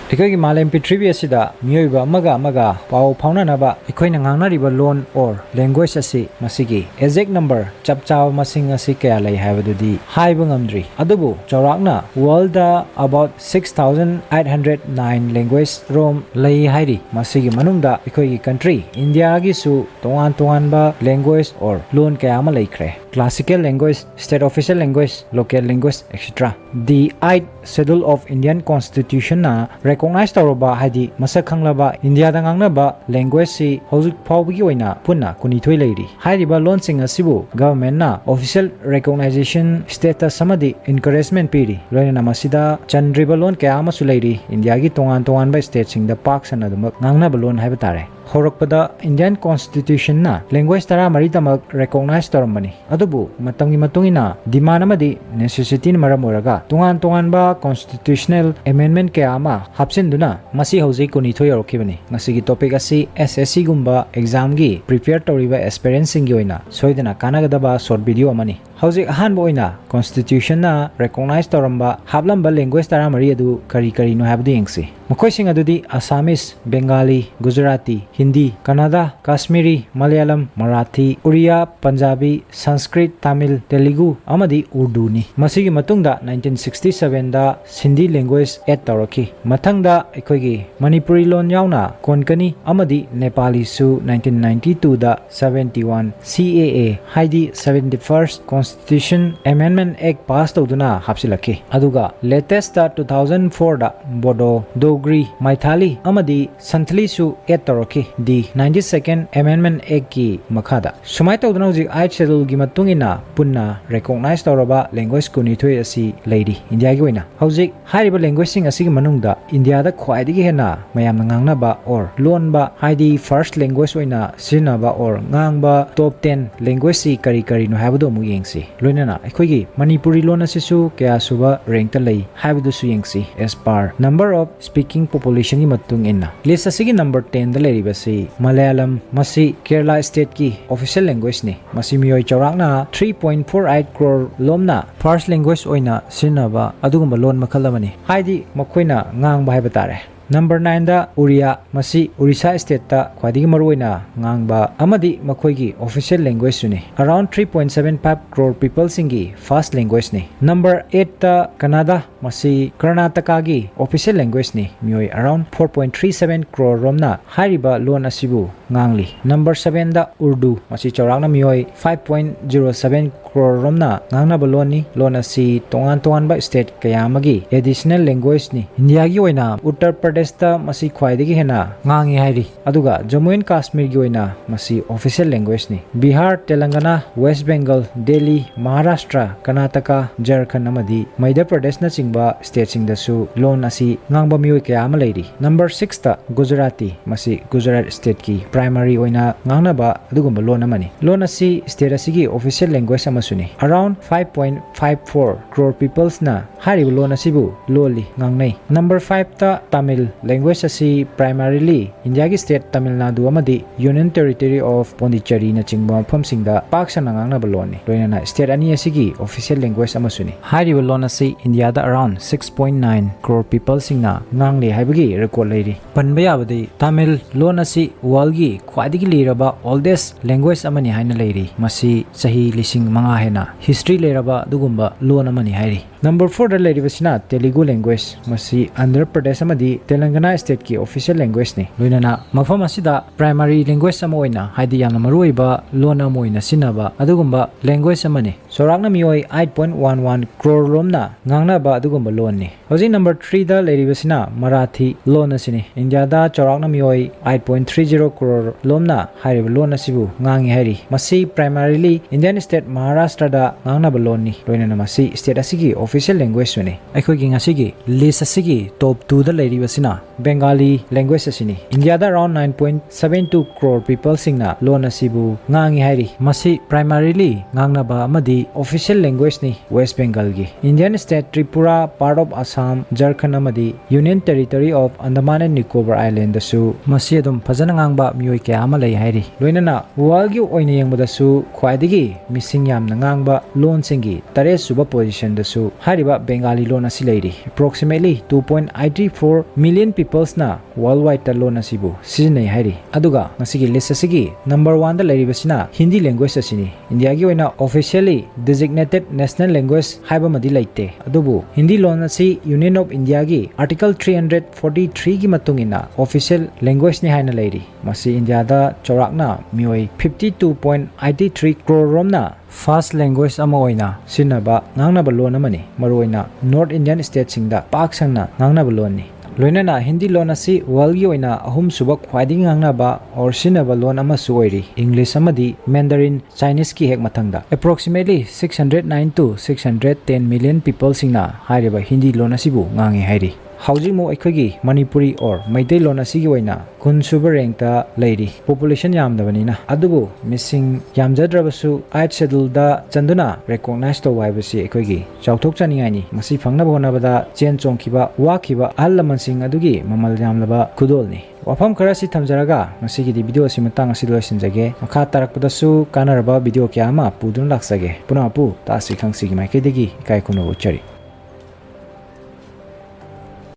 ꯑꯩꯈꯣꯏꯒꯤ ꯃꯥꯂꯦꯝ ꯄ꯭ꯔꯤꯊꯤꯕꯤ ꯑꯁꯤꯗ ꯃꯤꯑꯣꯏꯕ ꯑꯃꯒ ꯑꯃꯒ ꯄꯥꯎ ꯐꯥꯎꯅꯅꯕ ꯑꯩꯈꯣꯏꯅ ꯉꯥꯡꯅꯔꯤꯕ ꯂꯣꯟ ꯑꯣꯔ ꯂꯦꯡꯒ꯭ꯋꯦꯖ ꯑꯁꯤ ꯃꯁꯤꯒꯤ ꯑꯦꯛꯖꯦꯛ ꯅꯝꯕꯔ ꯆꯞ ꯆꯥꯕ ꯃꯁꯤꯡ ꯑꯁꯤ ꯀꯌꯥ ꯂꯩ ꯍꯥꯏꯕꯗꯨꯗꯤ ꯍꯥꯏꯕ ꯉꯝꯗ꯭ꯔꯤ ꯑꯗꯨꯕꯨ ꯆꯥꯎꯔꯥꯛꯅ ꯋꯥꯔꯜꯗ about 6,809 ꯂꯦꯡꯒ꯭ꯋꯦꯖ ꯔꯣꯝ ꯂꯩ ꯍꯥꯏꯔꯤ ꯃꯁꯤꯒꯤ ꯃꯅꯨꯡꯗ ꯑꯩꯈꯣꯏꯒꯤ ꯀꯟꯇ꯭ꯔꯤ ꯏꯟꯗꯤꯌꯥꯒꯤꯁꯨ ꯇꯣꯉꯥꯟ ꯇꯣꯉꯥꯟꯕ ꯂꯦꯡꯒ꯭ꯋꯦꯖ ꯑꯣꯔ ꯂꯣꯟ ꯀꯌꯥ ꯑꯃ ꯂꯩꯈ꯭ꯔꯦ classical language, state official language, local language, etc. The 8th Schedule of Indian Constitution na recognize tawraba haidi masak khanglaba India da ngangnaba language si hojik phawbigi oina punna kunithoi leiri hairiba lon sing asibu government na official recognition status samadi encouragement piri loina namasida chandriba lon kaya amasu leiri India gi tongan tongan ba state sing da park sanadumak ngangnaba lon haiba tare होरकपदा Indian constitution ना language तरा मरी तमक recognise तौरमनी अदुबु मतंगी मतुंगिना demand अमदी नेसेसिटी मरम ओरगा तुंगान तुंगानबा कॉन्स्टिट्यूशनल अमेंडमेंट के आमा हापसिनदुना मसी हौजि कुनिथोय यौरखिबनी ngasi टॉपिक असि एसएससी गुम्बा एग्जाम गी प्रिपेयर तौरिबा एक्सपीरियंसिंग गी ओइना सोइदना कानागदबा शॉर्ट वीडियो अमनी हौजिक अहानबो ओइना कॉन्स्टिट्यूशन ना रिकॉग्नाइज तौरमबा हाबलंबा लैंग्वेज तरा मरी अदु करी करी नो हाबदि यंगसी मखोइसिंग अदुदि असमीज बेंगाली गुजराती हिंदी कन्नड़ा कश्मीरी मलयालम मराठी उड़िया पंजाबी संस्कृत तमिल तेलुगु अमदी उर्दू नि मसिगी मतुंगदा 1967 दा सिंधी लैंग्वेज एड तौरखि मथंगदा अखोइगी मणिपुरी लोन यावना कोंकणी अमदी नेपाली सु 1992 दा 71 CAA हाइदी 71st Constitution Amendment Act pass तौदुना हापसिलखि अदुगा लेटेस्ट दा 2004 दा बोडो डोगरी मैथाली अमदी संथली सु एड तौरखि the 92nd Amendment Act की मखादा सुमाय तौदना हौजिक 8 शेड्यूल की मतुंगिना पुन्ना रिकॉग्नाइज तौरबा लैंग्वेज कुनिथोय असि लेरी इंडिया की ओइना हौजिक हारिबा लैंग्वेज सिंग असि मनुंगदा इंडिया दा ख्वाइदगी हेना मयामना ngangnaba or लोनबा हाइदी फर्स्ट लैंग्वेज ओइना सिनाबा or ngangbा टॉप 10 लैंग्वेज सि करी करी नो हाबदो मु येंगसि लोइनाना अखोइगी मणिपुरी लोन असिसु कया सुबा रैंक ता लई हाबदु सु येंगसि as per number of speaking population की मतुंग इना लिस्ट असि की नंबर 10 दा लेरिबा मलयालम मसी केरला स्टेट की ऑफिशियल लैंग्वेज ने मसी मियोय चौराकना 3.48 करोड़ लोमना फर्स्ट लैंग्वेज ओइना सिनबा अदुगुंबा लोन मखल अमनी हाइदी मखोइना ngang बाय बतारे नंबर 9 दा उड़िया मसी उड़ीसा स्टेट ता ख्वादिगी मरुइना ngang अमदी मखोइगी ऑफिशियल लैंग्वेज सुने अराउंड 3.75 करोड़ पीपल सिंगी फर्स्ट लैंग्वेज ने नंबर 8 ता कनाडा मसी कर्नाटका की ऑफिशियल लैंग्वेज ने मियोय अराउंड 4.37 करोड़ रोमना हारिबा लोन असिबु ngang नंबर 7 दा उर्दू मसी चौराकना मियोय 5.07 करोड़ रोमना ngangnaba लोनी लोन असि तोंगान तोंगानबा स्टेट कयामगी एडिशनल लैंग्वेज नि इंडिया की ओइना उत्तर प्रदेश ता मसी ख्वाइदगी हेना ngangi हाइरी अदुगा जम्मू एंड कश्मीर की ओइना मसी ऑफिशियल लैंग्वेज नि बिहार तेलंगाना वेस्ट बेंगल दिल्ली महाराष्ट्र कर्नाटका झारखंड अमदी मध्य प्रदेश न चिंगबा स्टेट सिंग दसु लोन असि ngangbा मियोय कयाम लेरी नंबर 6 ता गुजराती मसी गुजरात स्टेट की प्राइमरी ओइना ngangnaba अदुगुंबा लोन अमनी लोन असि स्टेट असि की ऑफिशियल लैंग्वेज अमसुनी अराउंड 5.54 करोड़ पीपल्स ना हारिबा लोन असिबु लोली ngangnai नंबर 5 ता तमिल लैंग्वेज असि प्राइमरीली इंडिया की स्टेट तमिलनाडु अमदी यूनियन टेरिटरी ऑफ पोंडिचेरी न चिंगबा मफमसिंगदा पाकसना ngangnaba लोनी लोइनाना स्टेट अनि असि ऑफिशियल लैंग्वेज अमसुनी हारिबा लोन असि इंडिया दा around 6.9 crore people सिंगना ngangle हाइबगी record लेरी पनबा याबदी तमिल लोन असि वर्ल्ड की ख्वादिगी लेरबा ओल्डेस्ट लैंग्वेज अमनी हाइना लेरी मसी सही लिसिंग मंगा हेना हिस्ट्री लेरबा दुगुंबा लोन अमनी हाइरी नंबर 4 दा लेरिबसिना तेलुगु लैंग्वेज मसी आंध्र प्रदेश अमदी तेलंगाना स्टेट की ऑफिशियल लैंग्वेज ने लोइनाना मफम असिदा प्राइमरी लैंग्वेज अम ओइना हाइदी यामना मरुइबा लोन अम ओइना सिनाबा अदुगुंबा लैंग्वेज अमने सोराकना मियोय 8.11 करोड़ रोमना ngangnaba अदुगुंबा लोन ने हौजी नंबर 3 दा लेरिबसिना मराठी लोन असिने इंडिया दा चौराकना मियोय 8.30 करोड़ लोमना हारिबा लोन असिबु ngangi हाइरी मसी प्राइमरीली इंडियन स्टेट महाराष्ट्र दा ngangnaba लोन नि लोइनाना मसी स्टेट असिगी ऑफिशियल लैंग्वेज सुने अखोइगी ngasiगी लिस्ट असिगी टॉप 2 दा लेरिबसिना बेंगाली लैंग्वेज असिनी इंडिया दा अराउंड 9.72 करोड़ पीपल सिंगना लोन असिबु ngangi हाइरी मसी प्राइमरीली ngangnaba अमदी ऑफिशियल लैंग्वेज नि वेस्ट बेंगल की Indian state Tripura part of Assam Jharkhand अमदी union territory of Andaman and Nicobar island दसु मसी अदुम फजना ngangbा मियोय कया अमा लई हाइरी लोइनाना वर्ल्ड की ओइना यंगबदसु ख्वाइदगी मिसिंग यामना ngangbा लोन सिंगी 3 सुबा पोजीशन दसु hariba Bengali lon asi leiri approximately 2.84 million peoples na worldwide ta lon asibu sizinai hairi aduga ngasigi list asigi number 1 da leiri basina Hindi language asini India gi oina officially designated national language haiba madi laite adubu Hindi lon asi Union of India gi article 343 gi matungina official language ni haina leiri masi India da chorakna mioi 52.83 crore romna fast language ama oina sinaba ngangnaba lon amani maroina North Indian state singda pak sangna ngangnaba lon ni loinana Hindi lon asi world gi oina ahum suba khwadagi ngangnaba or sinaba lon ama suoiri English amadi Mandarin Chinese ki hek mathangda approximately 609 to 610 million people singna hariba Hindi lon asibu ngangi hairi Haujimo Ekwegi Manipuri or Maitei lon asigi oina kun suba rank ta leiri population yamdabanina adubu missing yamjadrabasu 8 schedule da chanduna recognize to waibasi ekwegi chauthok chaningai ni ngasi phangnaba honabada chen chongkiba wakiba allamansing adugi mamal yamlaba kudol ni wafam karasi thamjaraga ngasigi di video asi matang asi loisinjage makha tarakpadasu kanaraba video kya ma pudun laksage punapu tasi khangsi gi maike degi kai kuno uchari